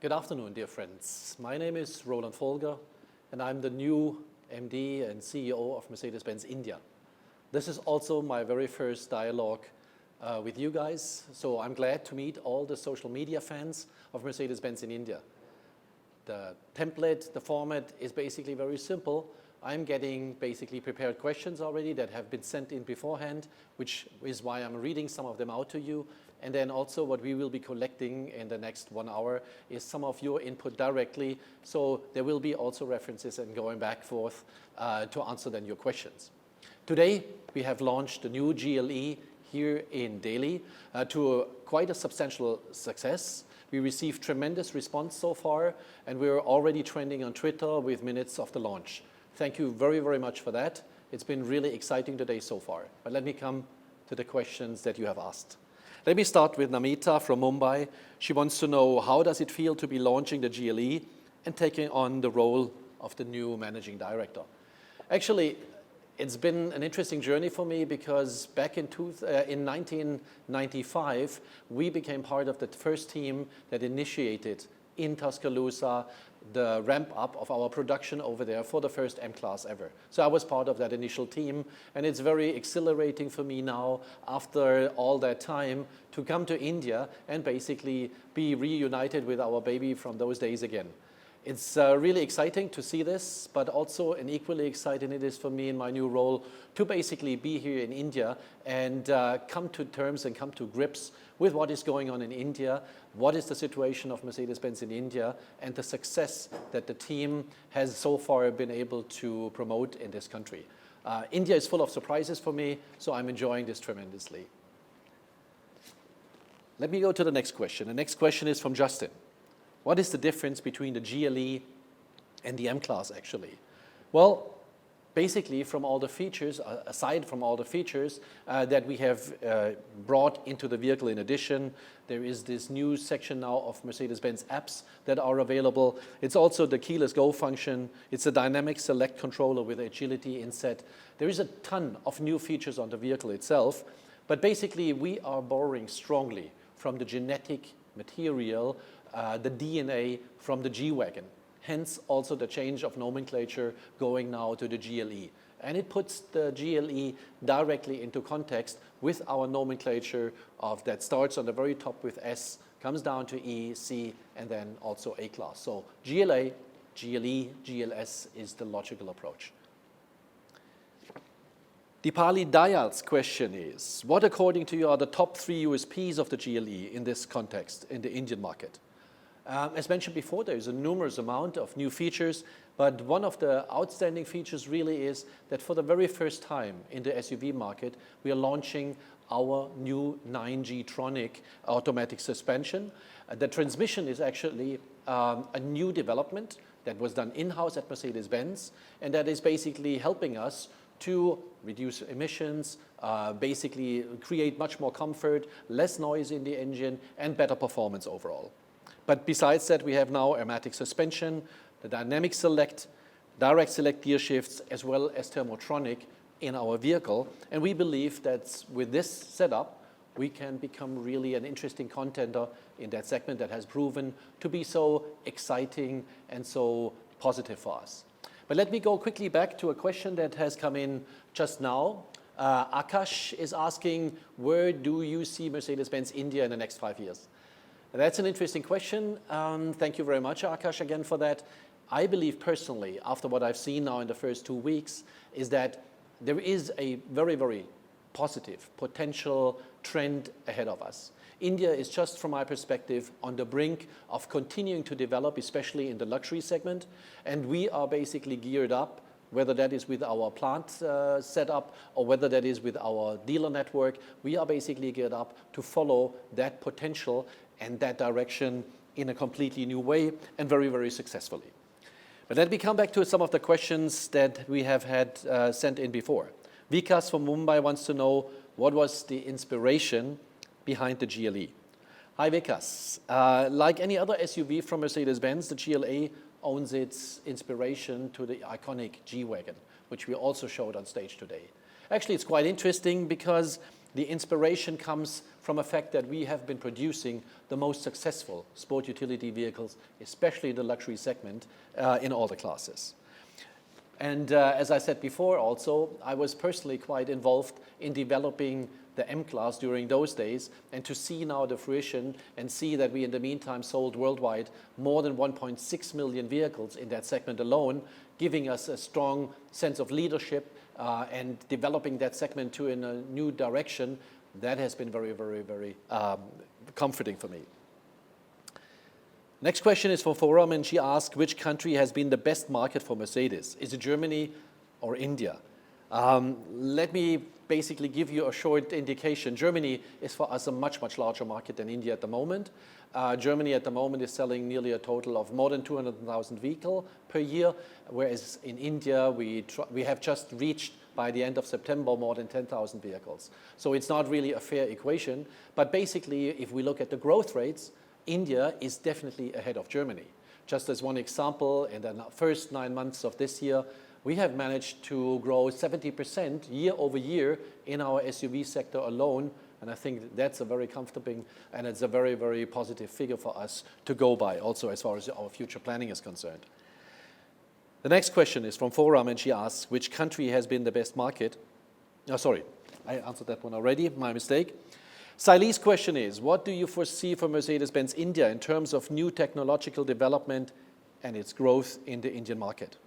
Good afternoon, dear friends. My name is Roland Folger, and I'm the new MD and CEO of Mercedes-Benz India. This is also my very first dialogue with you guys, so I'm glad to meet all the social media fans of Mercedes-Benz in India. The template, the format is basically very simple. I'm getting basically prepared questions already that have been sent in beforehand, which is why I'm reading some of them out to you. And then also what we will be collecting in the next 1 hour is some of your input directly. So there will be also references and going back and forth to answer then your questions. Today, we have launched the new GLE here in Delhi to quite a substantial success. We received tremendous response so far, and we're already trending on Twitter with minutes of the launch. Thank you very, very much for that. It's been really exciting today so far. But let me come to the questions that you have asked. Let me start with Namita from Mumbai. She wants to know, how does it feel to be launching the GLE and taking on the role of the new managing director? Actually, it's been an interesting journey for me because back in 1995, we became part of the first team that initiated in Tuscaloosa the ramp up of our production over there for the first M-Class ever. So I was part of that initial team, and it's very exhilarating for me now, after all that time, to come to India and basically be reunited with our baby from those days again. It's really exciting to see this, but also an equally exciting it is for me in my new role to basically be here in India and come to terms and come to grips with what is going on in India, what is the situation of Mercedes-Benz in India, and the success that the team has so far been able to promote in this country. India is full of surprises for me, so I'm enjoying this tremendously. Let me go to the next question. The next question is from Justin. What is the difference between the GLE and the M-Class actually? Well, basically from all the features, aside from all the features that we have brought into the vehicle in addition, there is this new section now of Mercedes-Benz apps that are available. It's also the keyless go function. It's a dynamic select controller with agility inset. There is a ton of new features on the vehicle itself, but basically we are borrowing strongly from the genetic material, the DNA from the G-Wagon. Hence also the change of nomenclature going now to the GLE. And it puts the GLE directly into context with our nomenclature of that starts on the very top with S, comes down to E, C, and then also A-Class. So GLA, GLE, GLS is the logical approach. Deepali Dayal's question is, what according to you are the top 3 USPs of the GLE in this context, in the Indian market? As mentioned before, there is a numerous amount of new features, but one of the outstanding features really is that for the very first time in the SUV market, we are launching our new 9G-tronic automatic suspension. The transmission is actually a new development that was done in-house at Mercedes-Benz, and that is basically helping us to reduce emissions, basically create much more comfort, less noise in the engine, and better performance overall. But besides that, we have now automatic suspension, the dynamic select, direct select gear shifts, as well as thermotronic in our vehicle. And we believe that with this setup, we can become really an interesting contender in that segment that has proven to be so exciting and so positive for us. But let me go quickly back to a question that has come in just now. Akash is asking, where do you see Mercedes-Benz India in the next 5 years? That's an interesting question. Thank you very much, Akash, again for that. I believe personally, after what I've seen now in the first 2 weeks, is that there is a very, very positive potential trend ahead of us. India is just, from my perspective, on the brink of continuing to develop, especially in the luxury segment. And we are basically geared up, whether that is with our plant setup or whether that is with our dealer network. We are basically geared up to follow that potential and that direction in a completely new way and very, very successfully. But let me come back to some of the questions that we have had sent in before. Vikas from Mumbai wants to know, what was the inspiration behind the GLE? Hi, Vikas. Like any other SUV from Mercedes-Benz, the GLA owns its inspiration to the iconic G-Wagon, which we also showed on stage today. Actually, it's quite interesting because The inspiration comes from the fact that we have been producing the most successful sport utility vehicles, especially the luxury segment, in all the classes. And as I said before also, I was personally quite involved in developing the M-Class during those days, and to see now the fruition and see that we in the meantime sold worldwide more than 1.6 million vehicles in that segment alone, giving us a strong sense of leadership and developing that segment to in a new direction, that has been very, very, very comforting for me. Next question is from Forum, and she asked, which country has been the best market for Mercedes? Is it Germany or India? Let me basically give you a short indication. Germany is for us a much, much larger market than India at the moment. Germany at the moment is selling nearly a total of more than 200,000 vehicles per year, whereas in India we have just reached by the end of September more than 10,000 vehicles. So it's not really a fair equation, but basically if we look at the growth rates, India is definitely ahead of Germany. Just as one example, in the first 9 months of this year, we have managed to grow 70% year over year in our SUV sector alone, and I think that's a very comforting and it's a very, very positive figure for us to go by, also as far as our future planning is concerned. The next question is from Forum, and she asks, which country has been the best market? Oh, sorry, I answered that one already, my mistake. Sailee's question is, what do you foresee for Mercedes-Benz India in terms of new technological development and its growth in the Indian market?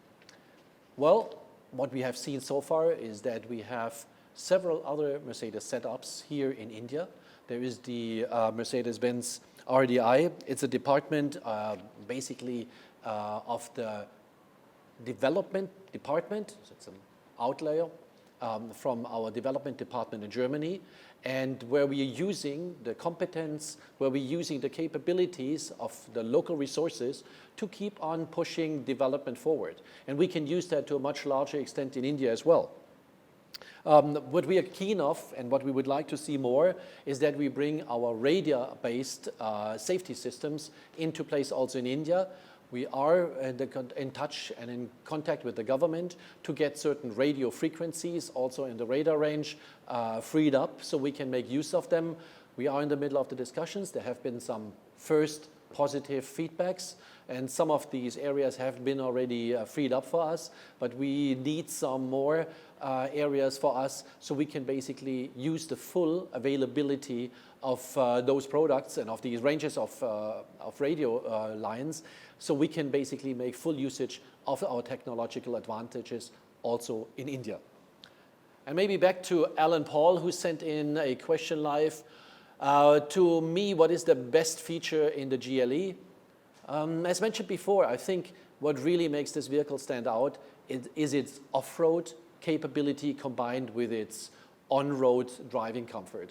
Well, what we have seen so far is that we have several other Mercedes setups here in India. There is the Mercedes-Benz RDI. It's a department basically of the development department. So it's an outlier from our development department in Germany, and where we are using the competence, where we're using the capabilities of the local resources to keep on pushing development forward. And we can use that to a much larger extent in India as well. What we are keen of and what we would like to see more is that we bring our radar-based safety systems into place also in India. We are in touch and in contact with the government to get certain radio frequencies also in the radar range freed up so we can make use of them. We are in the middle of the discussions. There have been some first positive feedbacks, and some of these areas have been already freed up for us, but we need some more areas for us so we can basically use the full availability of those products and of these ranges of radio lines, so we can basically make full usage of our technological advantages also in India. And maybe back to Alan Paul, who sent in a question live. To me, what is the best feature in the GLE? As mentioned before, I think what really makes this vehicle stand out is its off-road capability combined with its on-road driving comfort.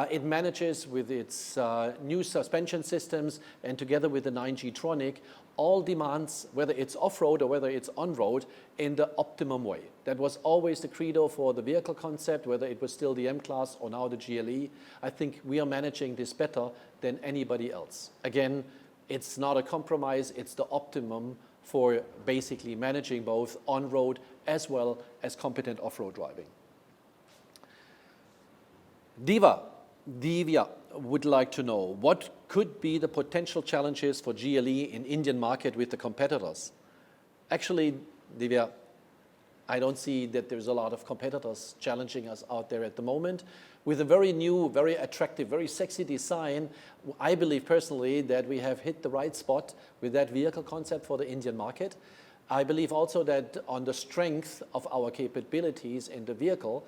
It manages with its new suspension systems and together with the 9G Tronic, all demands, whether it's off-road or whether it's on-road, in the optimum way. That was always the credo for the vehicle concept, whether it was still the M-Class or now the GLE. I think we are managing this better than anybody else. Again, it's not a compromise, it's the optimum for basically managing both on-road as well as competent off-road driving. Divya would like to know, what could be the potential challenges for GLE in Indian market with the competitors? Actually, Divya, I don't see that there's a lot of competitors challenging us out there at the moment. With a very new, very attractive, very sexy design, I believe personally that we have hit the right spot with that vehicle concept for the Indian market. I believe also that on the strength of our capabilities in the vehicle,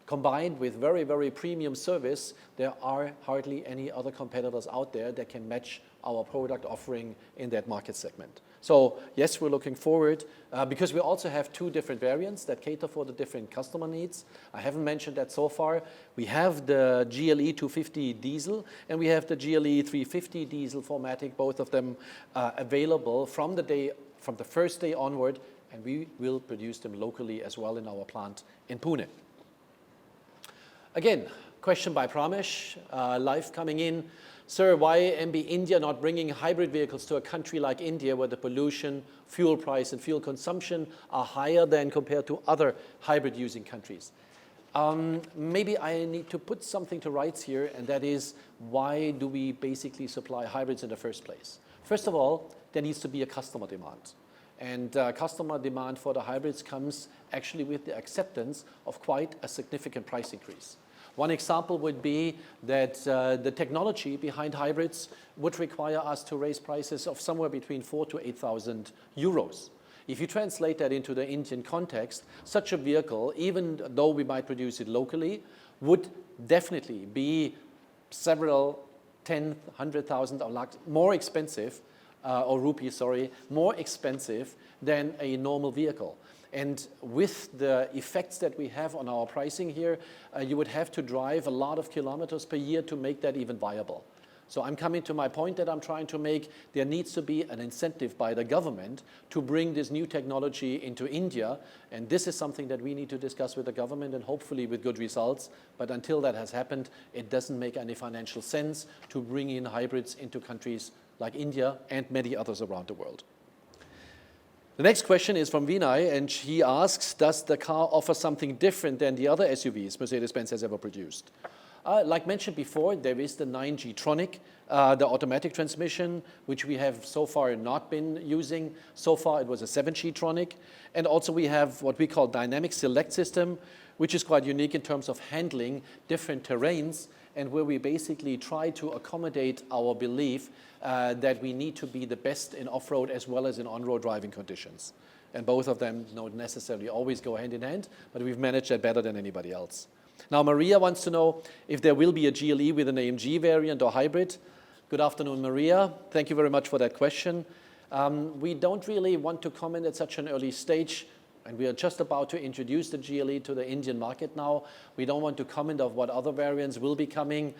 combined with very, very premium service, there are hardly any other competitors out there that can match our product offering in that market segment. So yes, we're looking forward because we also have two different variants that cater for the different customer needs. I haven't mentioned that so far. We have the GLE 250 diesel and we have the GLE 350 diesel 4MATIC, both of them available from the first day onward, and we will produce them locally as well in our plant in Pune. Again, question by Pramesh, live coming in. Sir, why MB India not bringing hybrid vehicles to a country like India where the pollution, fuel price and fuel consumption are higher than compared to other hybrid using countries? Maybe I need to put something to rights here, and that is, why do we basically supply hybrids in the first place? First of all, there needs to be a customer demand. And customer demand for the hybrids comes actually with the acceptance of quite a significant price increase. One example would be that the technology behind hybrids would require us to raise prices of somewhere between 4,000 to 8,000 euros. If you translate that into the Indian context, such a vehicle, even though we might produce it locally, would definitely be several 10, 100,000 or lakhs more expensive, or rupees, sorry, more expensive than a normal vehicle. And with the effects that we have on our pricing here, you would have to drive a lot of kilometers per year to make that even viable. So I'm coming to my point that I'm trying to make. There needs to be an incentive by the government to bring this new technology into India. And this is something that we need to discuss with the government, and hopefully with good results. But until that has happened, it doesn't make any financial sense to bring in hybrids into countries like India and many others around the world. The next question is from Vinay, and he asks, does the car offer something different than the other SUVs Mercedes-Benz has ever produced? Like mentioned before, there is the 9G Tronic, the automatic transmission, which we have so far not been using. So far it was a 7G Tronic. And also we have what we call dynamic select system, which is quite unique in terms of handling different terrains, and where we basically try to accommodate our belief that we need to be the best in off-road as well as in on-road driving conditions. And both of them don't necessarily always go hand in hand, but we've managed that better than anybody else. Now, Maria wants to know if there will be a GLE with an AMG variant or hybrid. Good afternoon, Maria. Thank you very much for that question. We don't really want to comment at such an early stage, and we are just about to introduce the GLE to the Indian market now. We don't want to comment on what other variants will be coming.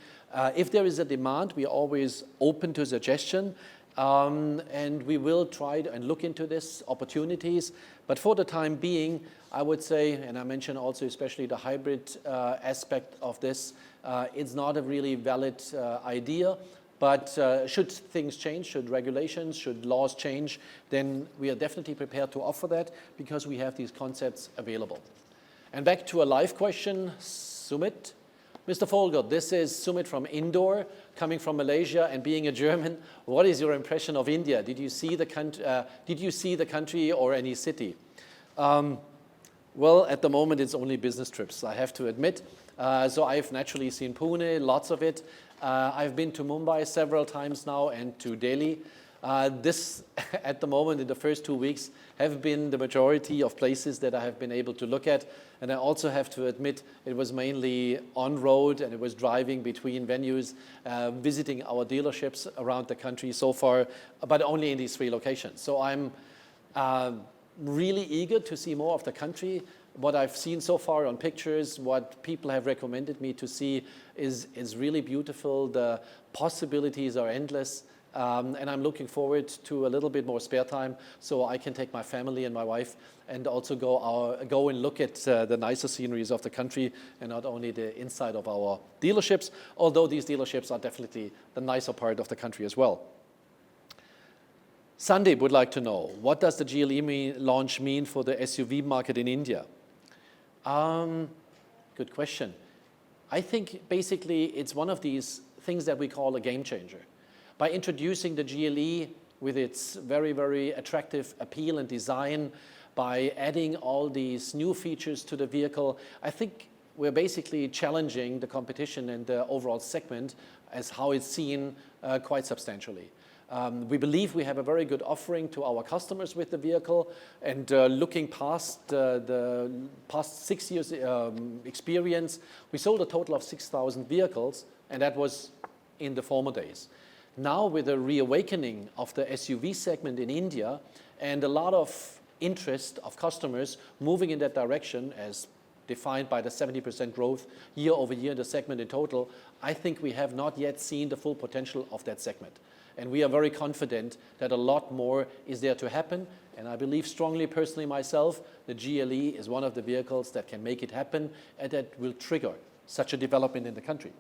If there is a demand, we are always open to suggestion. And we will try and look into this opportunities. But for the time being, I would say, and I mentioned also especially the hybrid aspect of this, it's not a really valid idea. But should things change, should regulations, should laws change, then we are definitely prepared to offer that because we have these concepts available. And back to a live question, Sumit. Mr. Folger, this is Sumit from Indore, coming from Malaysia and being a German. What is your impression of India? Did you see the country or any city? Well, at the moment, it's only business trips, I have to admit. So I've naturally seen Pune, lots of it. I've been to Mumbai several times now and to Delhi. This, at the moment, in the first 2 weeks, have been the majority of places that I have been able to look at. And I also have to admit, it was mainly on-road, and it was driving between venues, visiting our dealerships around the country so far, but only in these 3 locations. So I'm really eager to see more of the country. What I've seen so far on pictures, what people have recommended me to see is really beautiful. The possibilities are endless. And I'm looking forward to a little bit more spare time so I can take my family and my wife and also go and look at the nicer sceneries of the country and not only the inside of our dealerships, although these dealerships are definitely the nicer part of the country as well. Sandeep would like to know, what does the GLE launch mean for the SUV market in India? Good question. I think basically it's one of these things that we call a game changer. By introducing the GLE with its very, very attractive appeal and design, by adding all these new features to the vehicle, I think we're basically challenging the competition and the overall segment as how it's seen quite substantially. We believe we have a very good offering to our customers with the vehicle, and looking past the past 6 years experience, we sold a total of 6,000 vehicles, and that was in the former days. Now, with a reawakening of the SUV segment in India and a lot of interest of customers moving in that direction, as defined by the 70% growth year over year in the segment in total, I think we have not yet seen the full potential of that segment. And we are very confident that a lot more is there to happen. And I believe strongly, personally myself, the GLE is one of the vehicles that can make it happen and that will trigger such a development in the country.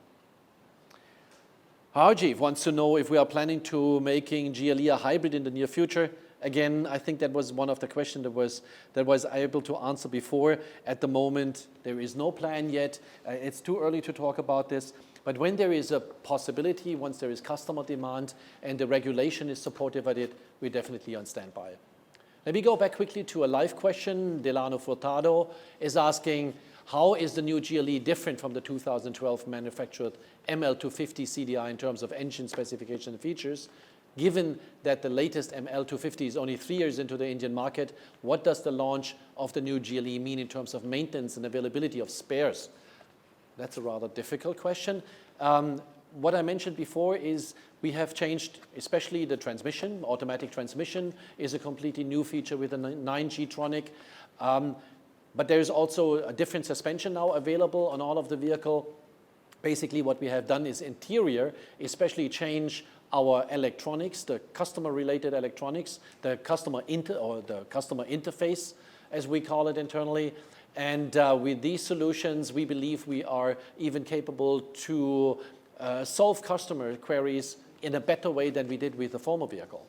Harjeev wants to know if we are planning to making GLE a hybrid in the near future. Again, I think that was one of the questions that was able to answer before. At the moment, there is no plan yet. It's too early to talk about this. But when there is a possibility, once there is customer demand and the regulation is supportive of it, we're definitely on standby. Let me go back quickly to a live question. Delano Furtado is asking, how is the new GLE different from the 2012 manufactured ML250 CDI in terms of engine specification and features? Given that the latest ML250 is only 3 years into the Indian market, what does the launch of the new GLE mean in terms of maintenance and availability of spares? That's a rather difficult question. What I mentioned before is we have changed, especially the transmission. Automatic transmission is a completely new feature with the 9G-tronic. But there's also a different suspension now available on all of the vehicle. Basically, what we have done is interior, especially change our electronics, the customer-related electronics, the customer interface, as we call it internally. And with these solutions, we believe we are even capable to solve customer queries in a better way than we did with the former vehicle.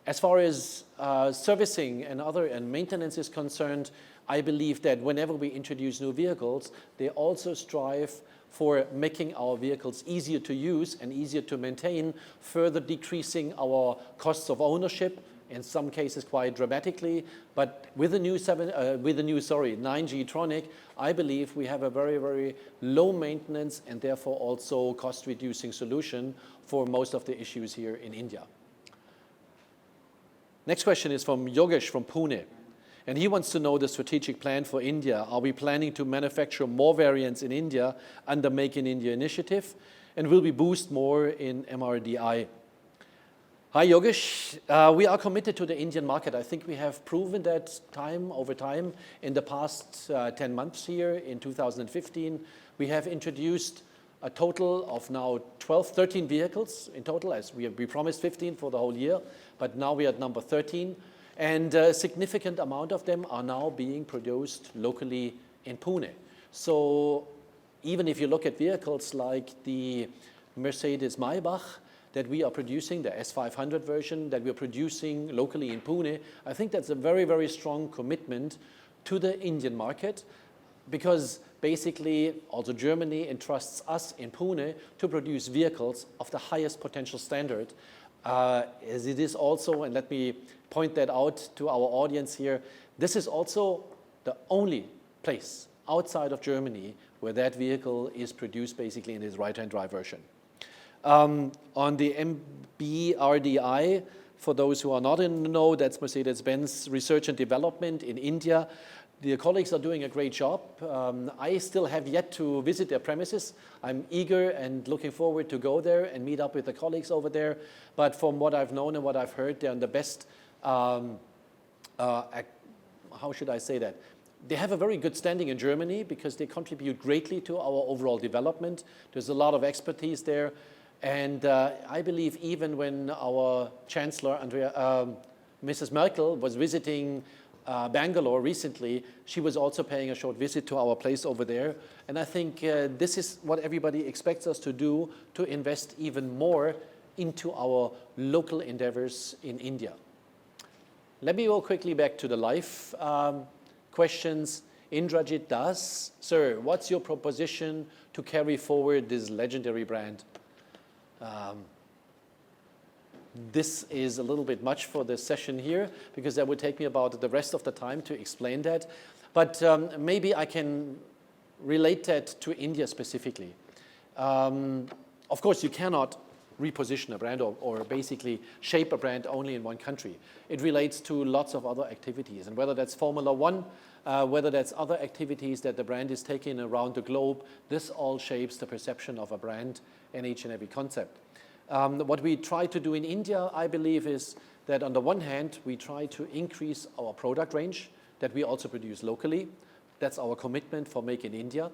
As far as servicing and maintenance is concerned, I believe that whenever we introduce new vehicles, they also strive for making our vehicles easier to use and easier to maintain, further decreasing our costs of ownership, in some cases quite dramatically. But with the new 9G-tronic, I believe we have a very, very low maintenance and therefore also cost-reducing solution for most of the issues here in India. Next question is from Yogesh from Pune. And he wants to know the strategic plan for India. Are we planning to manufacture more variants in India under Make in India initiative? And will we boost more in MRDI? Hi, Yogesh. We are committed to the Indian market. I think we have proven that over time in the past 10 months here. In 2015, we have introduced a total of now 13 vehicles in total, as we promised 15 for the whole year, but now we are at number 13. And a significant amount of them are now being produced locally in Pune. So even if you look at vehicles like the Mercedes Maybach that we are producing, the S500 version that we are producing locally in Pune, I think that's a very, very strong commitment to the Indian market, because basically also Germany entrusts us in Pune to produce vehicles of the highest potential standard. As it is also, and let me point that out to our audience here, this is also the only place outside of Germany where that vehicle is produced basically in its right-hand drive version. On the MBRDI, for those who are not in the know, that's Mercedes-Benz Research and Development in India. The colleagues are doing a great job. I still have yet to visit their premises. I'm eager and looking forward to go there and meet up with the colleagues over there. But from what I've known and what I've heard, they're on the best, how should I say that? They have a very good standing in Germany because they contribute greatly to our overall development. There's a lot of expertise there. And I believe even when our Chancellor, Mrs. Merkel, was visiting Bangalore recently, she was also paying a short visit to our place over there. And I think this is what everybody expects us to do, to invest even more into our local endeavors in India. Let me go quickly back to the live questions. Indrajit Das, sir, what's your proposition to carry forward this legendary brand? This is a little bit much for this session here, because that would take me about the rest of the time to explain that. But maybe I can relate that to India specifically. Of course, you cannot reposition a brand or basically shape a brand only in one country. It relates to lots of other activities, and whether that's Formula One, whether that's other activities that the brand is taking around the globe, this all shapes the perception of a brand in each and every concept. What we try to do in India, I believe, is that on the one hand, we try to increase our product range that we also produce locally. That's our commitment for Make in India.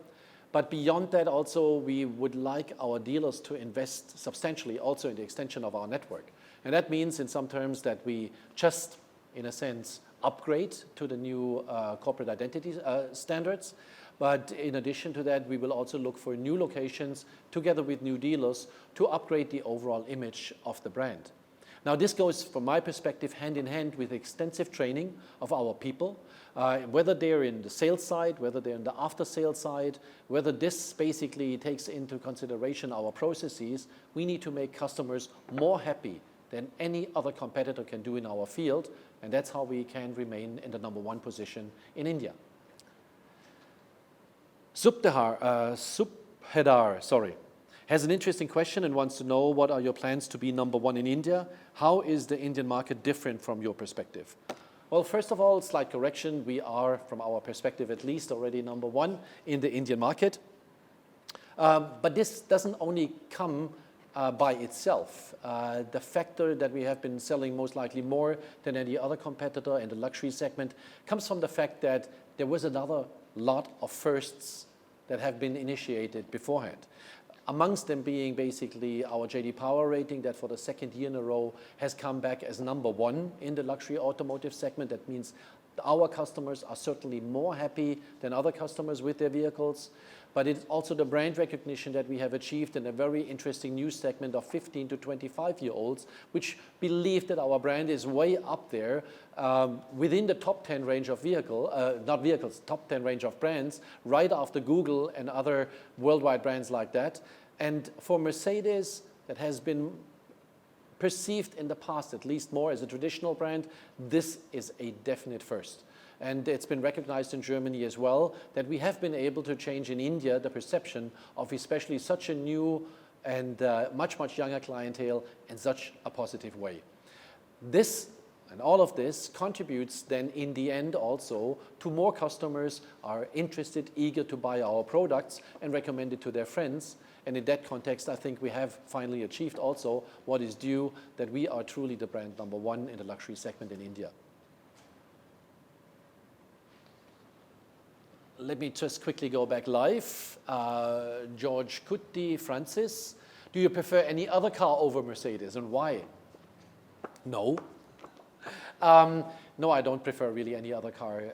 But beyond that also, we would like our dealers to invest substantially also in the extension of our network. And that means in some terms that we just, in a sense, upgrade to the new corporate identity standards. But in addition to that, we will also look for new locations together with new dealers to upgrade the overall image of the brand. Now this goes, from my perspective, hand in hand with extensive training of our people, whether they're in the sales side, whether they're in the after-sales side, whether this basically takes into consideration our processes. We need to make customers more happy than any other competitor can do in our field, and that's how we can remain in the #1 position in India. Subhedar, has an interesting question and wants to know, what are your plans to be #1 in India? How is the Indian market different from your perspective? Well, first of all, slight correction. We are, from our perspective at least, already #1 in the Indian market. But this doesn't only come by itself. The factor that we have been selling most likely more than any other competitor in the luxury segment comes from the fact that there was another lot of firsts that have been initiated beforehand. Amongst them being basically our JD Power rating that for the second year in a row has come back as #1 in the luxury automotive segment. That means our customers are certainly more happy than other customers with their vehicles. But it's also the brand recognition that we have achieved in a very interesting new segment of 15 to 25-year-olds, which believe that our brand is way up there within the top 10 range of top 10 range of brands, right after Google and other worldwide brands like that. And for Mercedes, that has been perceived in the past, at least more as a traditional brand, this is a definite first. And it's been recognized in Germany as well, that we have been able to change in India the perception of especially such a new and much, much younger clientele in such a positive way. This and all of this contributes then in the end also to more customers are interested, eager to buy our products and recommend it to their friends. And in that context, I think we have finally achieved also what is due, that we are truly the brand #1 in the luxury segment in India. Let me just quickly go back live. George Kutti, Francis, do you prefer any other car over Mercedes, and why? No. No, I don't prefer really any other car,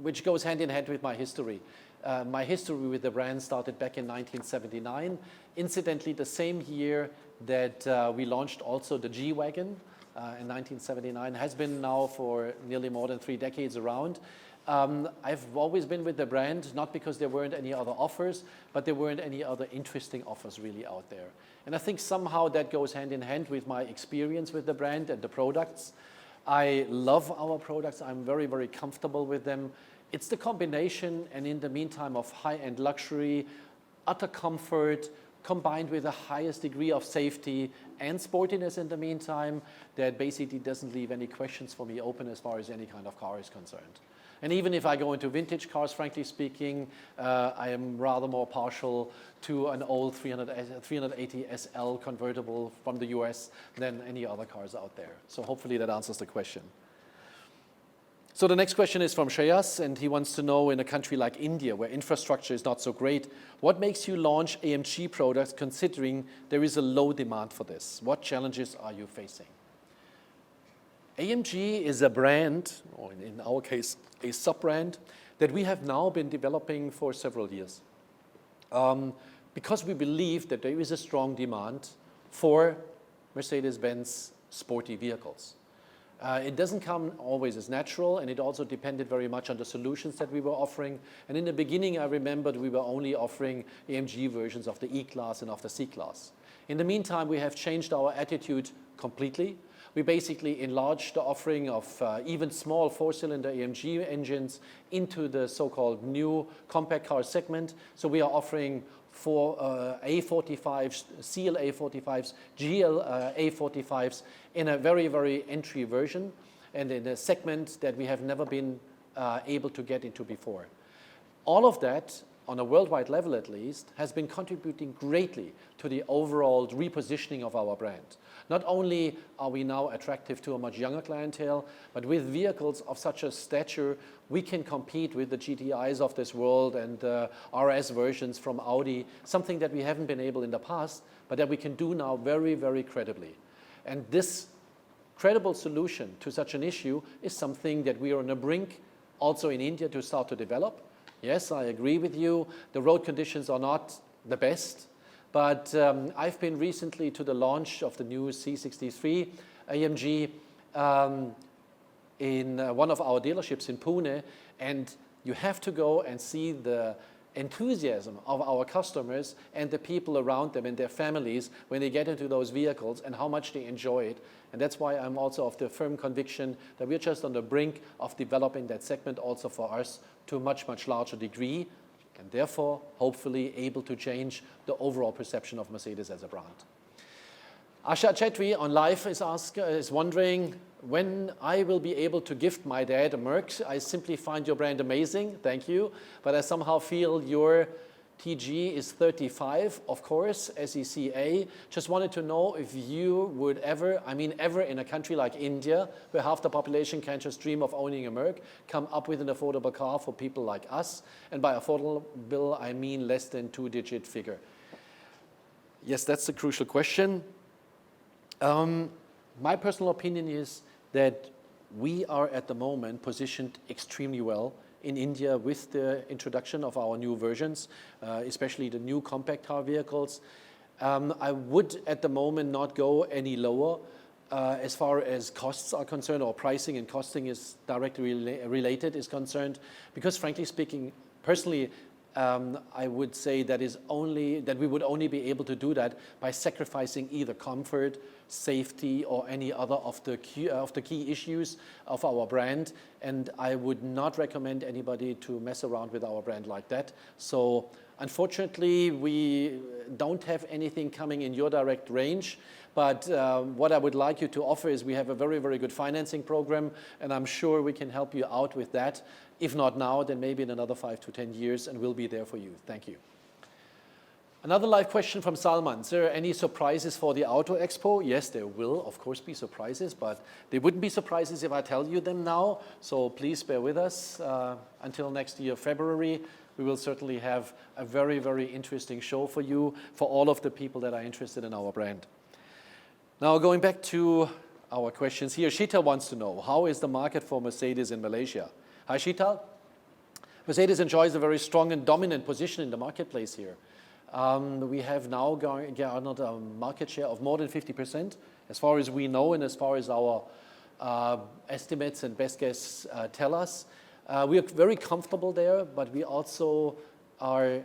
which goes hand in hand with my history. My history with the brand started back in 1979. Incidentally, the same year that we launched also the G-Wagon in 1979, has been now for nearly more than 3 decades around. I've always been with the brand, not because there weren't any other offers, but there weren't any other interesting offers really out there. And I think somehow that goes hand in hand with my experience with the brand and the products. I love our products. I'm very, very comfortable with them. It's the combination, and in the meantime, of high-end luxury, utter comfort, combined with the highest degree of safety and sportiness in the meantime, that basically doesn't leave any questions for me open as far as any kind of car is concerned. And even if I go into vintage cars, frankly speaking, I am rather more partial to an old 380 SL convertible from the US than any other cars out there. So hopefully that answers the question. So the next question is from Shreyas, and he wants to know, in a country like India, where infrastructure is not so great, what makes you launch AMG products considering there is a low demand for this? What challenges are you facing? AMG is a brand, or in our case, a sub-brand, that we have now been developing for several years. Because we believe that there is a strong demand for Mercedes-Benz sporty vehicles. It doesn't come always as natural, and it also depended very much on the solutions that we were offering. And in the beginning, I remembered we were only offering AMG versions of the E-Class and of the C-Class. In the meantime, we have changed our attitude completely. We basically enlarged the offering of even small 4-cylinder AMG engines into the so-called new compact car segment. So we are offering 4 A45s, CLA 45s, GLA 45s in a very, very entry version, and in a segment that we have never been able to get into before. All of that, on a worldwide level at least, has been contributing greatly to the overall repositioning of our brand. Not only are we now attractive to a much younger clientele, but with vehicles of such a stature, we can compete with the GTIs of this world and RS versions from Audi, something that we haven't been able in the past, but that we can do now very, very credibly. And this credible solution to such an issue is something that we are on the brink also in India to start to develop. Yes, I agree with you, the road conditions are not the best, but I've been recently to the launch of the new C63 AMG in one of our dealerships in Pune, and you have to go and see the enthusiasm of our customers and the people around them and their families when they get into those vehicles and how much they enjoy it. And that's why I'm also of the firm conviction that we're just on the brink of developing that segment also for us to a much, much larger degree, and therefore hopefully able to change the overall perception of Mercedes as a brand. Asha Chetri on live is wondering when I will be able to gift my dad a Merc. I simply find your brand amazing, thank you, but I somehow feel your TG is 35, of course, SECA. Just wanted to know if you would ever, ever in a country like India, where half the population can just dream of owning a Merc, come up with an affordable car for people like us. And by affordable, I mean less than two-digit figure. Yes, that's the crucial question. My personal opinion is that we are at the moment positioned extremely well in India with the introduction of our new versions, especially the new compact car vehicles. I would at the moment not go any lower as far as costs are concerned, or pricing and costing is directly related is concerned, because frankly speaking, personally, I would say that we would only be able to do that by sacrificing either comfort, safety, or any other of the key issues of our brand. And I would not recommend anybody to mess around with our brand like that. So unfortunately, we don't have anything coming in your direct range. But what I would like you to offer is we have a very, very good financing program, and I'm sure we can help you out with that. If not now, then maybe in another 5 to 10 years, and we'll be there for you. Thank you. Another live question from Salman. Is there any surprises for the Auto Expo? Yes, there will, of course, be surprises, but they wouldn't be surprises if I tell you them now. So please bear with us until next year, February. We will certainly have a very, very interesting show for you, for all of the people that are interested in our brand. Now, going back to our questions here, Sheetal wants to know, how is the market for Mercedes in Malaysia? Hi, Sheetal. Mercedes enjoys a very strong and dominant position in the marketplace here. We have now garnered a market share of more than 50%, as far as we know and as far as our estimates and best guess tell us. We are very comfortable there, but we also are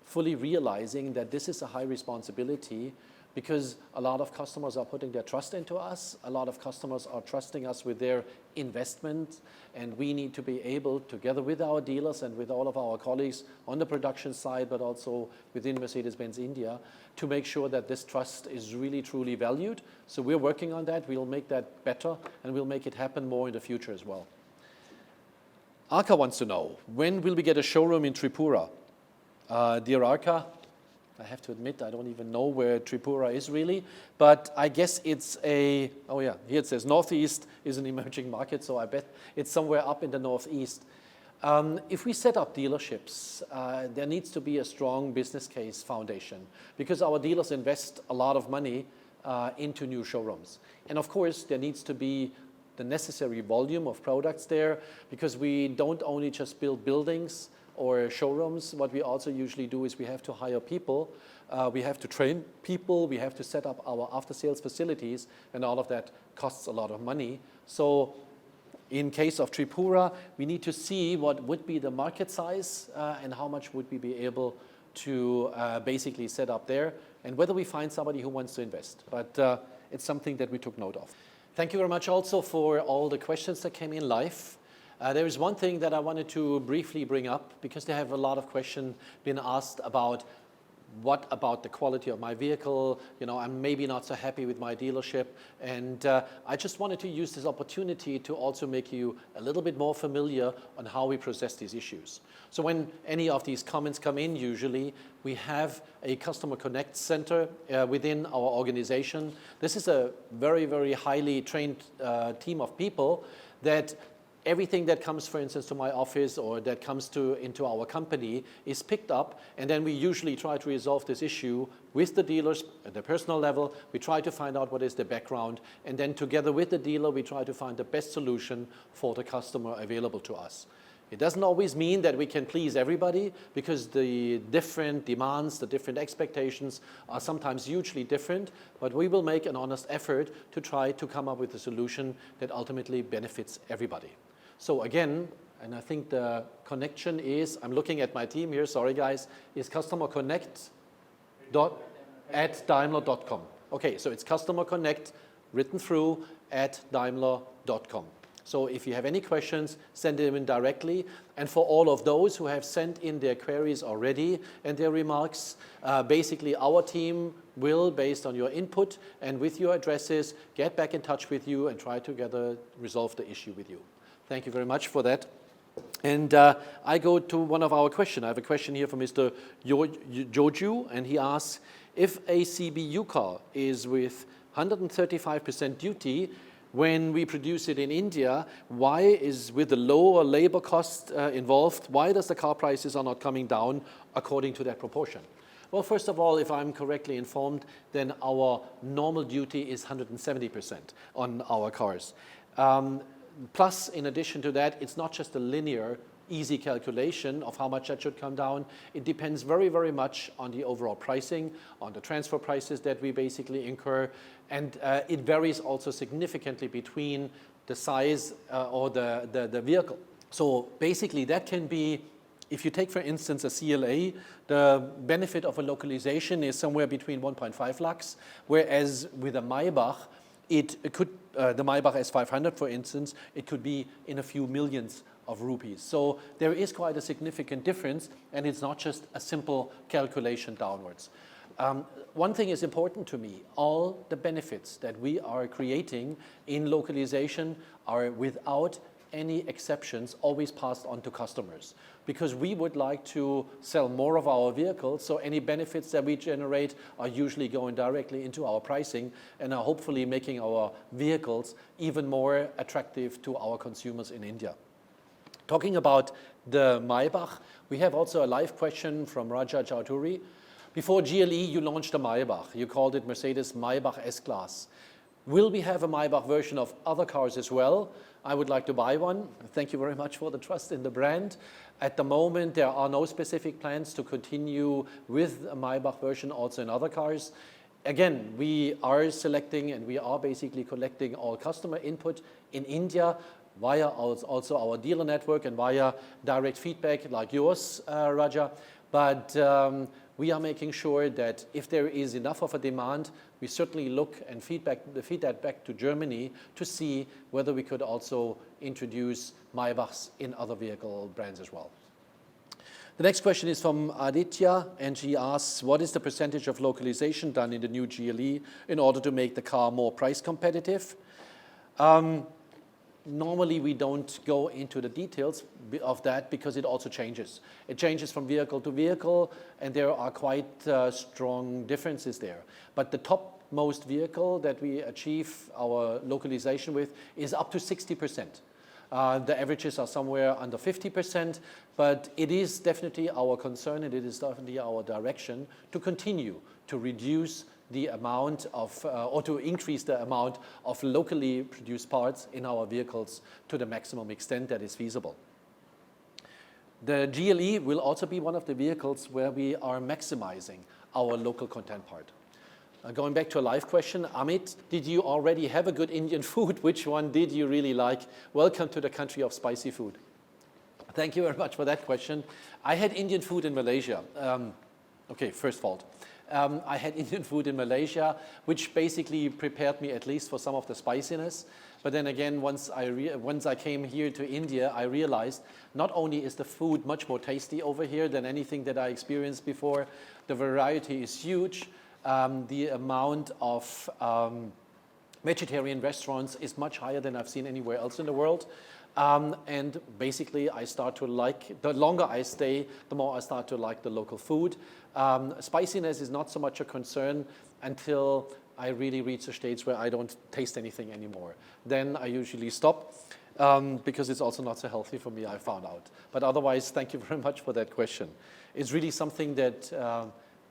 fully realizing that this is a high responsibility, because a lot of customers are putting their trust into us. A lot of customers are trusting us with their investment, and we need to be able, together with our dealers and with all of our colleagues on the production side, but also within Mercedes-Benz India, to make sure that this trust is really, truly valued. So we're working on that. We'll make that better, and we'll make it happen more in the future as well. Arka wants to know, when will we get a showroom in Tripura? Dear Arka, I have to admit, I don't even know where Tripura is really, but I guess it's here it says Northeast is an emerging market, so I bet it's somewhere up in the Northeast. If we set up dealerships, there needs to be a strong business case foundation, because our dealers invest a lot of money into new showrooms. And of course, there needs to be the necessary volume of products there, because we don't only just build buildings or showrooms. What we also usually do is we have to hire people, we have to train people, we have to set up our after-sales facilities, and all of that costs a lot of money. So in case of Tripura, we need to see what would be the market size and how much would we be able to basically set up there, and whether we find somebody who wants to invest. But it's something that we took note of. Thank you very much also for all the questions that came in live. There is one thing that I wanted to briefly bring up, because there have a lot of questions been asked about what about the quality of my vehicle. You know, I'm maybe not so happy with my dealership, and I just wanted to use this opportunity to also make you a little bit more familiar on how we process these issues. So when any of these comments come in, usually we have a Customer Connect Center within our organization. This is a very, very highly trained team of people that everything that comes, for instance, to my office or that comes into our company is picked up, and then we usually try to resolve this issue with the dealers at the personal level. We try to find out what is the background, and then together with the dealer, we try to find the best solution for the customer available to us. It doesn't always mean that we can please everybody, because the different demands, the different expectations are sometimes hugely different, but we will make an honest effort to try to come up with a solution that ultimately benefits everybody. So again, and I think the connection is, I'm looking at my team here, sorry guys, is customerconnect@daimler.com. Okay, so it's Customer Connect written through @daimler.com. So if you have any questions, send them in directly. And for all of those who have sent in their queries already and their remarks, basically our team will, based on your input and with your addresses, get back in touch with you and try together resolve the issue with you. Thank you very much for that. And I go to one of our questions. I have a question here from Mr. Joju, and he asks, if a CBU car is with 135% duty, when we produce it in India, why is, with the lower labor cost involved, why does the car prices are not coming down according to that proportion? Well, first of all, if I'm correctly informed, then our normal duty is 170% on our cars. Plus, in addition to that, it's not just a linear, easy calculation of how much that should come down. It depends very, very much on the overall pricing, on the transfer prices that we basically incur, and it varies also significantly between the size or the vehicle. So basically that can be, if you take for instance a CLA, the benefit of a localization is somewhere between 1.5 lakhs, whereas with a Maybach, it could, the Maybach S500 for instance, it could be in a few millions of rupees. So there is quite a significant difference, and it's not just a simple calculation downwards. One thing is important to me, all the benefits that we are creating in localization are without any exceptions always passed on to customers, because we would like to sell more of our vehicles, so any benefits that we generate are usually going directly into our pricing and are hopefully making our vehicles even more attractive to our consumers in India. Talking about the Maybach, we have also a live question from Raja Chaudhuri. Before GLE, you launched a Maybach. You called it Mercedes Maybach S-Class. Will we have a Maybach version of other cars as well? I would like to buy one. Thank you very much for the trust in the brand. At the moment, there are no specific plans to continue with a Maybach version also in other cars. Again, we are selecting and we are basically collecting all customer input in India via also our dealer network and via direct feedback like yours, Raja. But we are making sure that if there is enough of a demand, we certainly look and feed that back to Germany to see whether we could also introduce Maybachs in other vehicle brands as well. The next question is from Aditya, and she asks, what is the percentage of localization done in the new GLE in order to make the car more price competitive? Normally, we don't go into the details of that because it also changes. It changes from vehicle to vehicle, and there are quite strong differences there. But the topmost vehicle that we achieve our localization with is up to 60%. The averages are somewhere under 50%, but it is definitely our concern and it is definitely our direction to continue to reduce the amount of, or to increase the amount of locally produced parts in our vehicles to the maximum extent that is feasible. The GLE will also be one of the vehicles where we are maximizing our local content part. Going back to a live question, Amit, did you already have a good Indian food? Which one did you really like? Welcome to the country of spicy food. Thank you very much for that question. I had Indian food in Malaysia. Okay, first fault. I had Indian food in Malaysia, which basically prepared me at least for some of the spiciness. But then again, once I came here to India, I realized not only is the food much more tasty over here than anything that I experienced before, the variety is huge. The amount of vegetarian restaurants is much higher than I've seen anywhere else in the world. And basically, I start to like, the longer I stay, the more I start to like the local food. Spiciness is not so much a concern until I really reach the stage where I don't taste anything anymore. Then I usually stop because it's also not so healthy for me, I found out. But otherwise, thank you very much for that question. It's really something that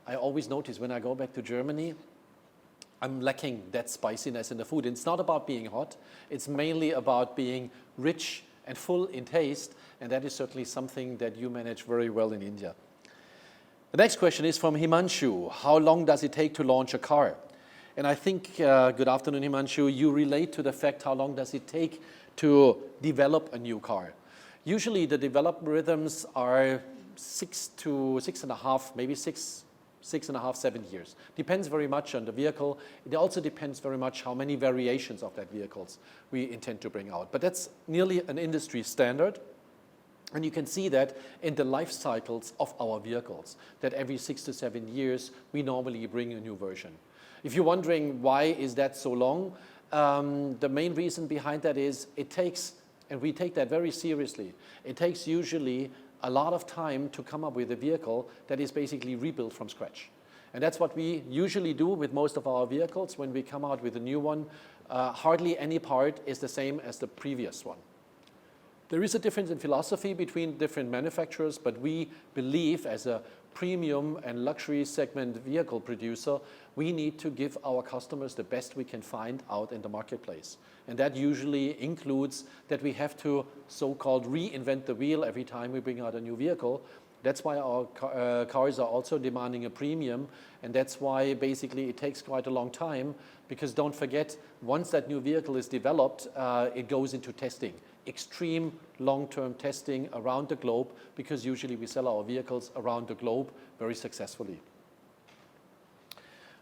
I always notice when I go back to Germany. I'm lacking that spiciness in the food. It's not about being hot. It's mainly about being rich and full in taste, and that is certainly something that you manage very well in India. The next question is from Himanshu. How long does it take to launch a car? And I think, good afternoon, Himanshu, you relate to the fact how long does it take to develop a new car. Usually the development rhythms are 6 to 6.5, maybe 6.5, 7 years. Depends very much on the vehicle. It also depends very much how many variations of that vehicles we intend to bring out. But that's nearly an industry standard. And you can see that in the life cycles of our vehicles, that every 6 to 7 years, we normally bring a new version. If you're wondering why is that so long, the main reason behind that is it takes, and we take that very seriously, it takes usually a lot of time to come up with a vehicle that is basically rebuilt from scratch. And that's what we usually do with most of our vehicles when we come out with a new one. Hardly any part is the same as the previous one. There is a difference in philosophy between different manufacturers, but we believe as a premium and luxury segment vehicle producer, we need to give our customers the best we can find out in the marketplace. And that usually includes that we have to so-called reinvent the wheel every time we bring out a new vehicle. That's why our cars are also demanding a premium, and that's why basically it takes quite a long time, because don't forget, once that new vehicle is developed, it goes into testing. Extreme long-term testing around the globe, because usually we sell our vehicles around the globe very successfully.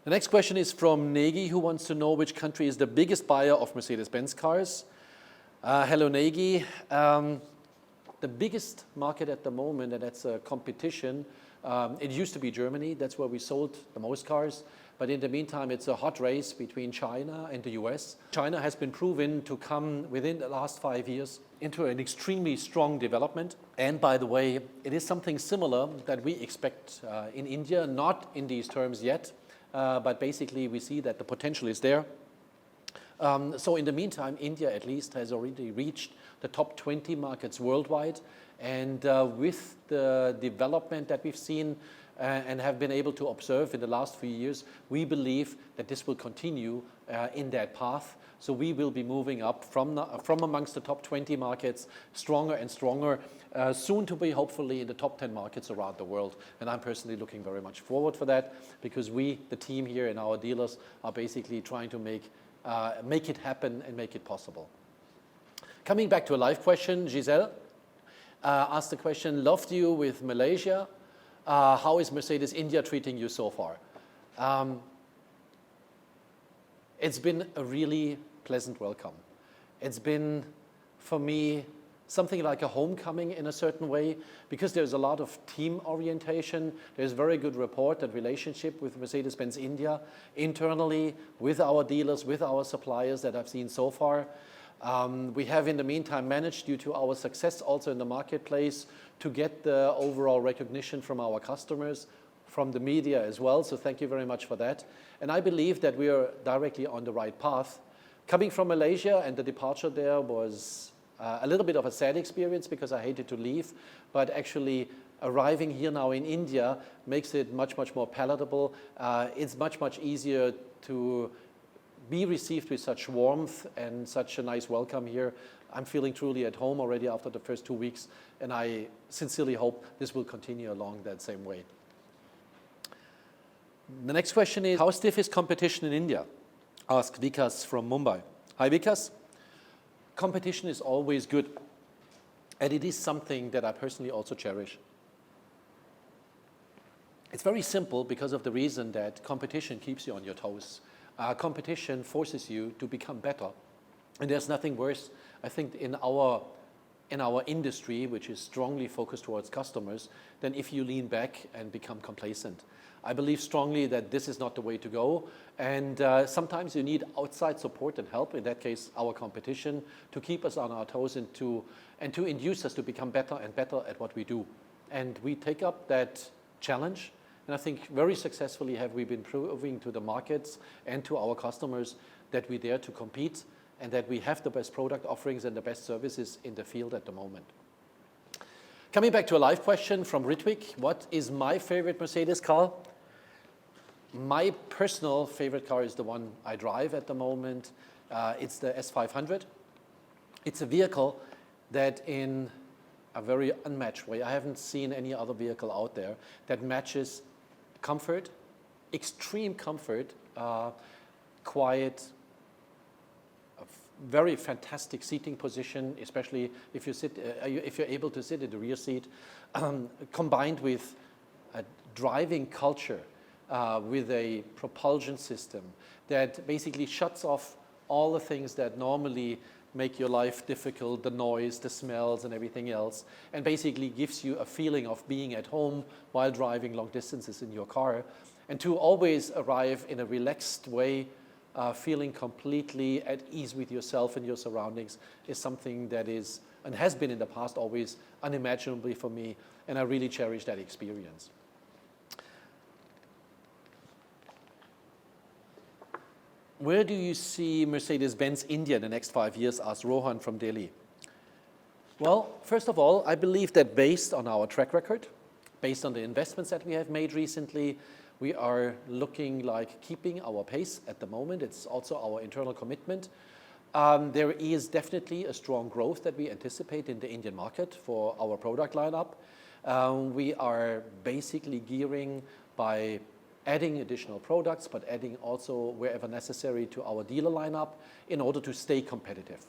The next question is from Negi, who wants to know which country is the biggest buyer of Mercedes-Benz cars. Hello, Negi. The biggest market at the moment, and that's a competition, it used to be Germany. That's where we sold the most cars. But in the meantime, it's a hot race between China and the US. China has been proven to come within the last 5 years into an extremely strong development. And by the way, it is something similar that we expect in India, not in these terms yet, but basically we see that the potential is there. So in the meantime, India at least has already reached the top 20 markets worldwide. And with the development that we've seen and have been able to observe in the last few years, we believe that this will continue in that path. So we will be moving up from amongst the top 20 markets stronger and stronger, soon to be hopefully in the top 10 markets around the world. And I'm personally looking very much forward for that, because we, the team here and our dealers, are basically trying to make it happen and make it possible. Coming back to a live question, Giselle asked the question, loved you with Malaysia. How is Mercedes India treating you so far? It's been a really pleasant welcome. It's been, for me, something like a homecoming in a certain way, because there's a lot of team orientation. There's very good rapport and relationship with Mercedes-Benz India, internally, with our dealers, with our suppliers that I've seen so far. We have in the meantime managed, due to our success also in the marketplace, to get the overall recognition from our customers, from the media as well. So thank you very much for that. And I believe that we are directly on the right path. Coming from Malaysia, and the departure there was a little bit of a sad experience, because I hated to leave, but actually arriving here now in India makes it much, much more palatable. It's much, much easier to be received with such warmth and such a nice welcome here. I'm feeling truly at home already after the first 2 weeks, and I sincerely hope this will continue along that same way. The next question is, how stiff is competition in India? Asked Vikas from Mumbai. Hi, Vikas. Competition is always good, and it is something that I personally also cherish. It's very simple because of the reason that competition keeps you on your toes. Competition forces you to become better. And there's nothing worse, I think, in our industry, which is strongly focused towards customers, than if you lean back and become complacent. I believe strongly that this is not the way to go. And sometimes you need outside support and help, in that case, our competition, to keep us on our toes and to induce us to become better and better at what we do. And we take up that challenge. And I think very successfully have we been proving to the markets and to our customers that we dare to compete, and that we have the best product offerings and the best services in the field at the moment. Coming back to a live question from Ritwik, what is my favorite Mercedes car? My personal favorite car is the one I drive at the moment. It's the S500. It's a vehicle that in a very unmatched way, I haven't seen any other vehicle out there that matches comfort, extreme comfort, quiet, a very fantastic seating position, especially if if you're able to sit in the rear seat, combined with a driving culture, with a propulsion system that basically shuts off all the things that normally make your life difficult, the noise, the smells, and everything else, and basically gives you a feeling of being at home while driving long distances in your car, and to always arrive in a relaxed way, feeling completely at ease with yourself and your surroundings, is something that is, and has been in the past, always unimaginably for me, and I really cherish that experience. Where do you see Mercedes-Benz India in the next 5 years? Asked Rohan from Delhi. Well, first of all, I believe that based on our track record, based on the investments that we have made recently, we are looking like keeping our pace at the moment. It's also our internal commitment. There is definitely a strong growth that we anticipate in the Indian market for our product lineup. We are basically gearing by adding additional products, but adding also wherever necessary to our dealer lineup in order to stay competitive.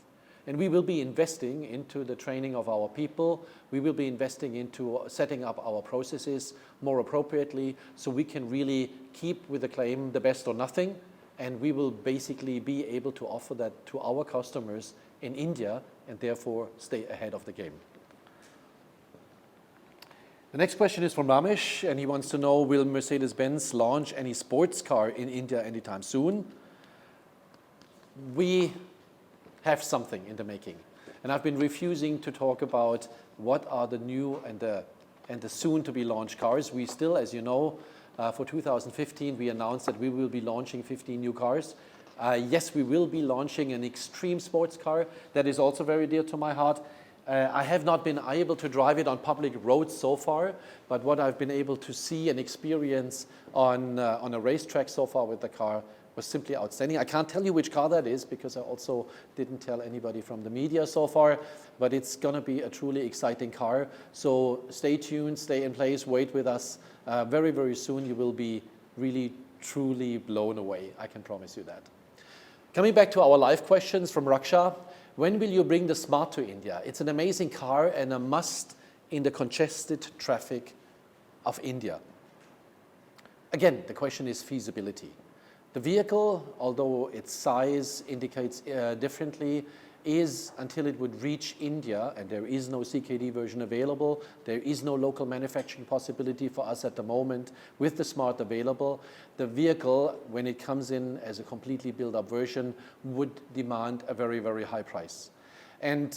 And we will be investing into the training of our people. We will be investing into setting up our processes more appropriately so we can really keep with the claim, the best or nothing. And we will basically be able to offer that to our customers in India and therefore stay ahead of the game. The next question is from Ramesh, and he wants to know, will Mercedes-Benz launch any sports car in India anytime soon? We have something in the making, and I've been refusing to talk about what are the new and the soon-to-be launched cars. We still, as you know, for 2015, we announced that we will be launching 15 new cars. Yes, we will be launching an extreme sports car that is also very dear to my heart. I have not been able to drive it on public roads so far, but what I've been able to see and experience on a racetrack so far with the car was simply outstanding. I can't tell you which car that is because I also didn't tell anybody from the media so far, but it's going to be a truly exciting car. So stay tuned, stay in place, wait with us. Very, very soon you will be really, truly blown away. I can promise you that. Coming back to our live questions from Raksha. When will you bring the Smart to India? It's an amazing car and a must in the congested traffic of India. Again, the question is feasibility. The vehicle, although its size indicates differently, is, until it would reach India, and there is no CKD version available, there is no local manufacturing possibility for us at the moment with the Smart available, the vehicle, when it comes in as a completely built-up version, would demand a very, very high price. And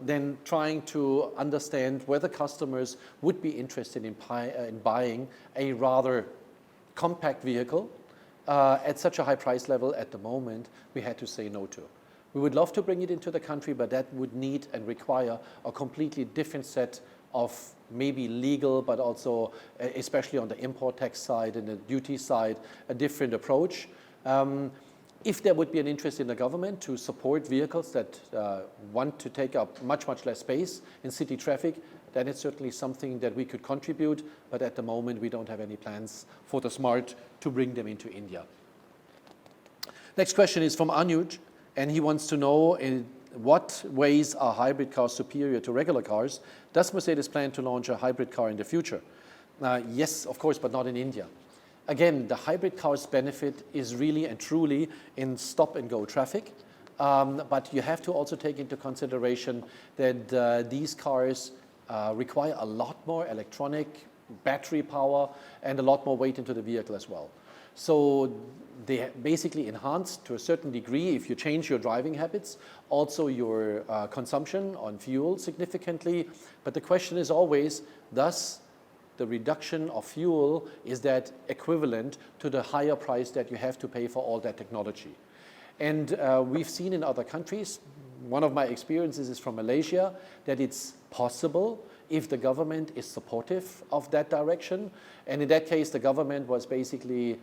then trying to understand whether customers would be interested in buying a rather compact vehicle at such a high price level at the moment, we had to say no to. We would love to bring it into the country, but that would need and require a completely different set of maybe legal, but also, especially on the import tax side and the duty side, a different approach. If there would be an interest in the government to support vehicles that want to take up much, much less space in city traffic, then it's certainly something that we could contribute, but at the moment we don't have any plans for the Smart to bring them into India. Next question is from Anuj. And he wants to know, in what ways are hybrid cars superior to regular cars? Does Mercedes plan to launch a hybrid car in the future? Yes, of course, but not in India. Again, the hybrid car's benefit is really and truly in stop-and-go traffic. But you have to also take into consideration that these cars require a lot more electronic battery power and a lot more weight into the vehicle as well. So they basically enhance to a certain degree, if you change your driving habits, also your consumption on fuel significantly. But the question is always, does the reduction of fuel, is that equivalent to the higher price that you have to pay for all that technology? And we've seen in other countries, one of my experiences is from Malaysia, that it's possible if the government is supportive of that direction. And in that case, the government was basically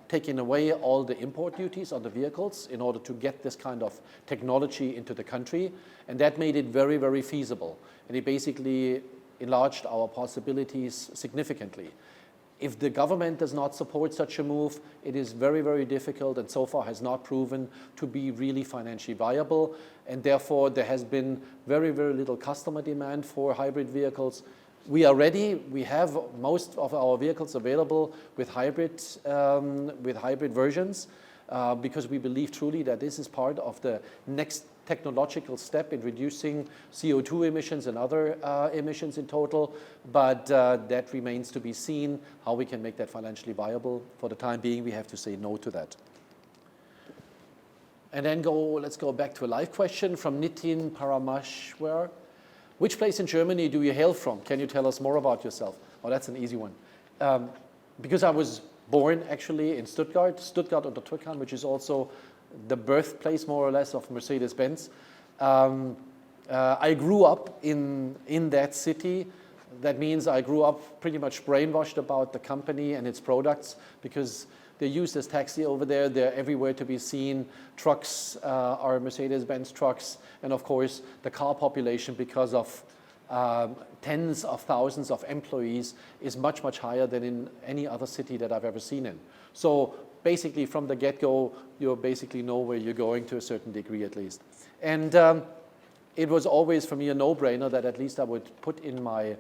taking away all the import duties on the vehicles in order to get this kind of technology into the country. And that made it very, very feasible. And it basically enlarged our possibilities significantly. If the government does not support such a move, it is very, very difficult and so far has not proven to be really financially viable. And therefore, there has been very, very little customer demand for hybrid vehicles. We are ready. We have most of our vehicles available with hybrid versions because we believe truly that this is part of the next technological step in reducing CO2 emissions and other emissions in total, but that remains to be seen how we can make that financially viable. For the time being, we have to say no to that. And then let's go back to a live question from Nitin Paramashwar. Which place in Germany do you hail from? Can you tell us more about yourself? Oh, that's an easy one. Because I was born actually in Stuttgart unter Türkheim, which is also the birthplace more or less of Mercedes-Benz. I grew up in that city. That means I grew up pretty much brainwashed about the company and its products because they're used as taxi over there. They're everywhere to be seen. Trucks are Mercedes-Benz trucks. And of course, the car population, because of tens of thousands of employees, is much, much higher than in any other city that I've ever seen in. So basically, from the get-go, you basically know where you're going to a certain degree at least. And it was always for me a no-brainer that at least I would put in my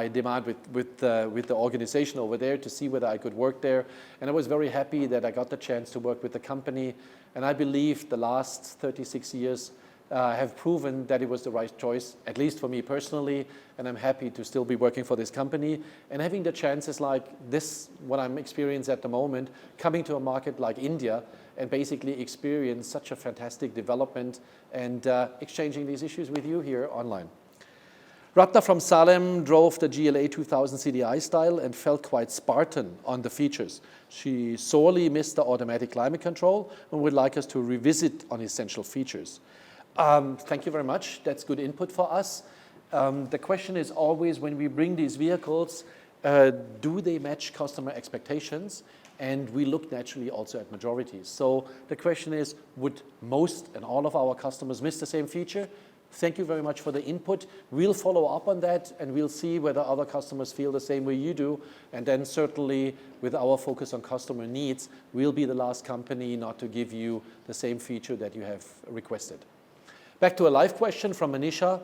demand with the organization over there to see whether I could work there. And I was very happy that I got the chance to work with the company. And I believe the last 36 years have proven that it was the right choice, at least for me personally. And I'm happy to still be working for this company. And having the chances like this, what I'm experiencing at the moment, coming to a market like India and basically experience such a fantastic development and exchanging these issues with you here online. Ratna from Salem drove the GLA 2000 CDI style and felt quite Spartan on the features. She sorely missed the automatic climate control and would like us to revisit on essential features. Thank you very much. That's good input for us. The question is always when we bring these vehicles, do they match customer expectations? And we look naturally also at majorities. So the question is, would most and all of our customers miss the same feature? Thank you very much for the input. We'll follow up on that and we'll see whether other customers feel the same way you do. And then certainly with our focus on customer needs, we'll be the last company not to give you the same feature that you have requested. Back to a live question from Manisha.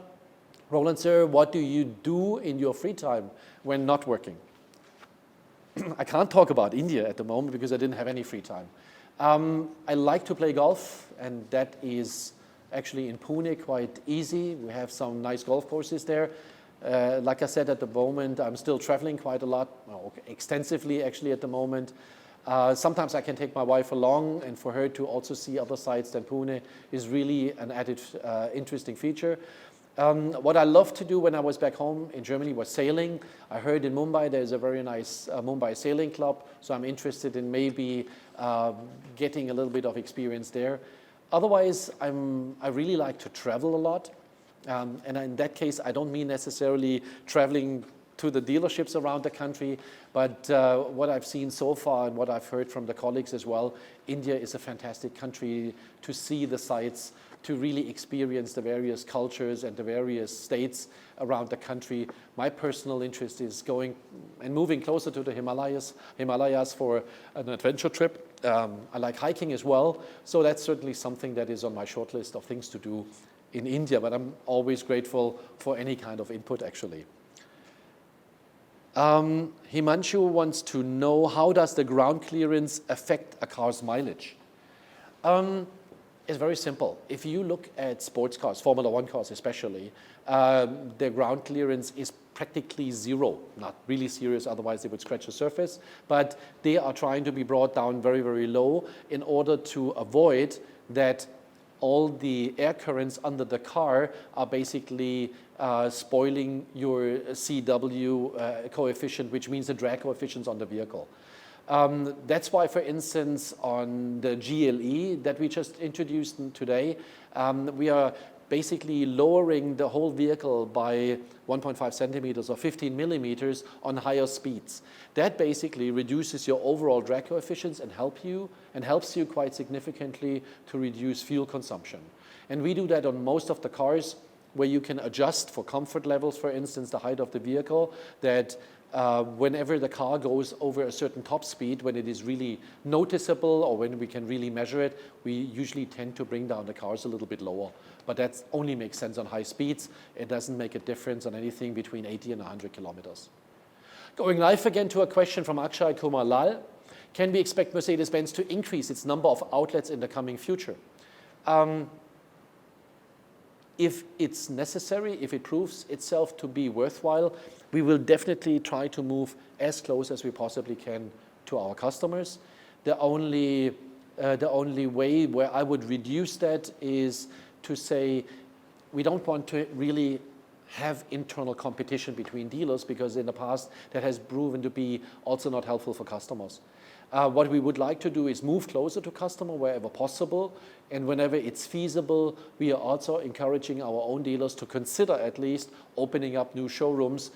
Roland, sir, what do you do in your free time when not working? I can't talk about India at the moment because I didn't have any free time. I like to play golf, and that is actually in Pune quite easy. We have some nice golf courses there. Like I said, at the moment, I'm still traveling quite a lot, extensively actually at the moment. Sometimes I can take my wife along, and for her to also see other sites than Pune is really an added interesting feature. What I loved to do when I was back home in Germany was sailing. I heard in Mumbai there's a very nice Mumbai sailing club, so I'm interested in maybe getting a little bit of experience there. Otherwise, I really like to travel a lot. And in that case, I don't mean necessarily traveling to the dealerships around the country, but what I've seen so far and what I've heard from the colleagues as well, India is a fantastic country to see the sights, to really experience the various cultures and the various states around the country. My personal interest is going and moving closer to the Himalayas for an adventure trip. I like hiking as well, so that's certainly something that is on my short list of things to do in India, but I'm always grateful for any kind of input actually. Himanshu wants to know, how does the ground clearance affect a car's mileage? It's very simple. If you look at sports cars, Formula One cars especially, their ground clearance is practically zero. Not really serious, otherwise they would scratch the surface. But they are trying to be brought down very, very low in order to avoid that all the air currents under the car are basically spoiling your CW coefficient, which means the drag coefficients on the vehicle. That's why, for instance, on the GLE that we just introduced today, we are basically lowering the whole vehicle by 1.5 centimeters or 15 millimeters on higher speeds. That basically reduces your overall drag coefficients and helps you quite significantly to reduce fuel consumption. And we do that on most of the cars, where you can adjust for comfort levels, for instance, the height of the vehicle, that whenever the car goes over a certain top speed, when it is really noticeable or when we can really measure it, we usually tend to bring down the cars a little bit lower. But that only makes sense on high speeds. It doesn't make a difference on anything between 80 and 100 kilometers. Going live again to a question from Akshay Kumar Lal. Can we expect Mercedes-Benz to increase its number of outlets in the coming future? If it's necessary, if it proves itself to be worthwhile, we will definitely try to move as close as we possibly can to our customers. The only way where I would reduce that is to say we don't want to really have internal competition between dealers, because in the past that has proven to be also not helpful for customers. What we would like to do is move closer to customer wherever possible, and whenever it's feasible, we are also encouraging our own dealers to consider at least opening up new showrooms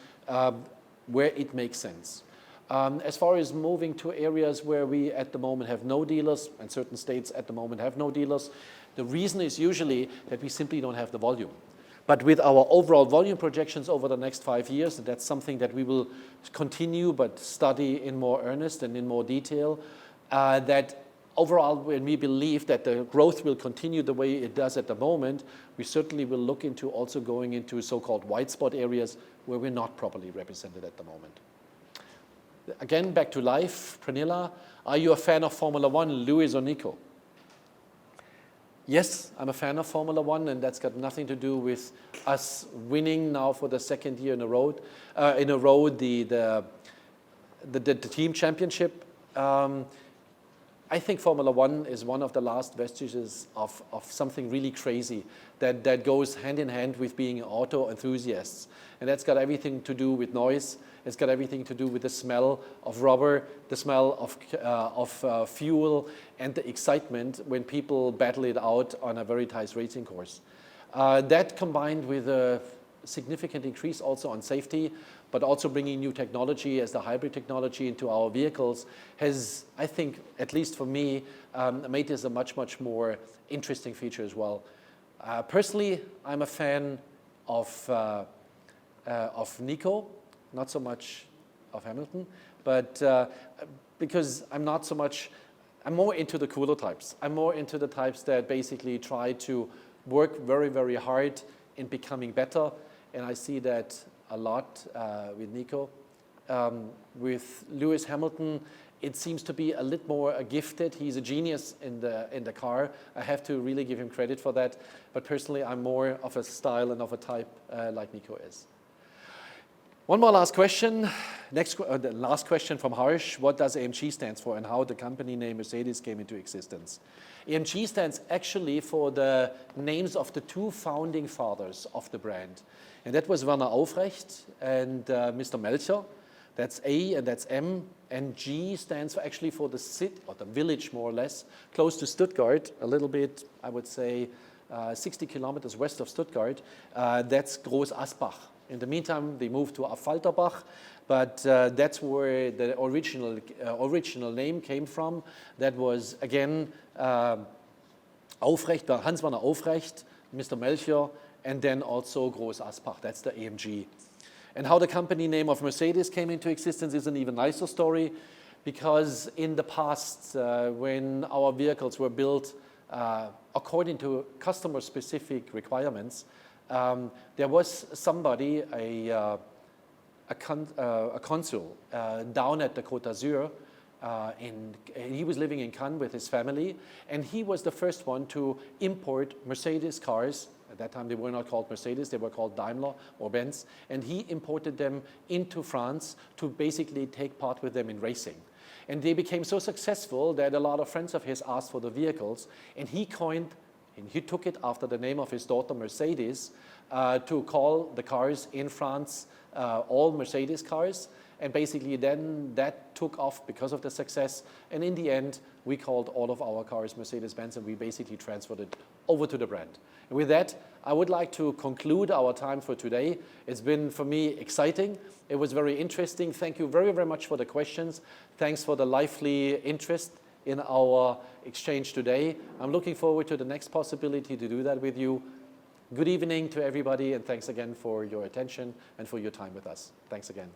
where it makes sense. As far as moving to areas where we at the moment have no dealers, and certain states at the moment have no dealers, the reason is usually that we simply don't have the volume. But with our overall volume projections over the next 5 years, and that's something that we will continue but study in more earnest and in more detail, that overall, when we believe that the growth will continue the way it does at the moment, we certainly will look into also going into so-called white spot areas where we're not properly represented at the moment. Again, back to life. Pranila, are you a fan of Formula One, Lewis or Nico? Yes, I'm a fan of Formula One, and that's got nothing to do with us winning now for the second year in a row, the team championship. I think Formula One is one of the last vestiges of something really crazy that goes hand in hand with being auto enthusiasts. And that's got everything to do with noise. It's got everything to do with the smell of rubber, the smell of fuel, and the excitement when people battle it out on a very tight racing course. That combined with a significant increase also on safety, but also bringing new technology as the hybrid technology into our vehicles has, I think, at least for me, made this a much, much more interesting feature as well. Personally, I'm a fan of Nico, not so much of Hamilton, but because I'm more into the cooler types. I'm more into the types that basically try to work very, very hard in becoming better, and I see that a lot with Nico. With Lewis Hamilton, it seems to be a little more gifted. He's a genius in the car. I have to really give him credit for that. But personally, I'm more of a style and of a type like Nico is. One more last question. The last question from Harsh. What does AMG stand for, and how the company name Mercedes came into existence? AMG stands actually for the names of the two founding fathers of the brand. And that was Werner Aufrecht and Mr. Melcher. That's A and that's M. And G stands actually for the city, or the village more or less, close to Stuttgart, a little bit, I would say, 60 kilometers west of Stuttgart. That's Groß Asbach. In the meantime, they moved to Affalterbach, but that's where the original name came from. That was, again, Aufrecht, Hans-Werner Aufrecht, Mr. Melcher, and then also Groß Asbach. That's the AMG. And how the company name of Mercedes came into existence is an even nicer story, because in the past, when our vehicles were built according to customer-specific requirements, there was somebody, a consul down at the Côte d'Azur, and he was living in Cannes with his family, and he was the first one to import Mercedes cars. At that time, they were not called Mercedes, they were called Daimler or Benz, and he imported them into France to basically take part with them in racing. And they became so successful that a lot of friends of his asked for the vehicles, and he took it after the name of his daughter, Mercedes, to call the cars in France all Mercedes cars. And basically then that took off because of the success. And in the end, we called all of our cars Mercedes-Benz, and we basically transferred it over to the brand. And with that, I would like to conclude our time for today. It's been, for me, exciting. It was very interesting. Thank you very, very much for the questions. Thanks for the lively interest in our exchange today. I'm looking forward to the next possibility to do that with you. Good evening to everybody, and thanks again for your attention and for your time with us. Thanks again.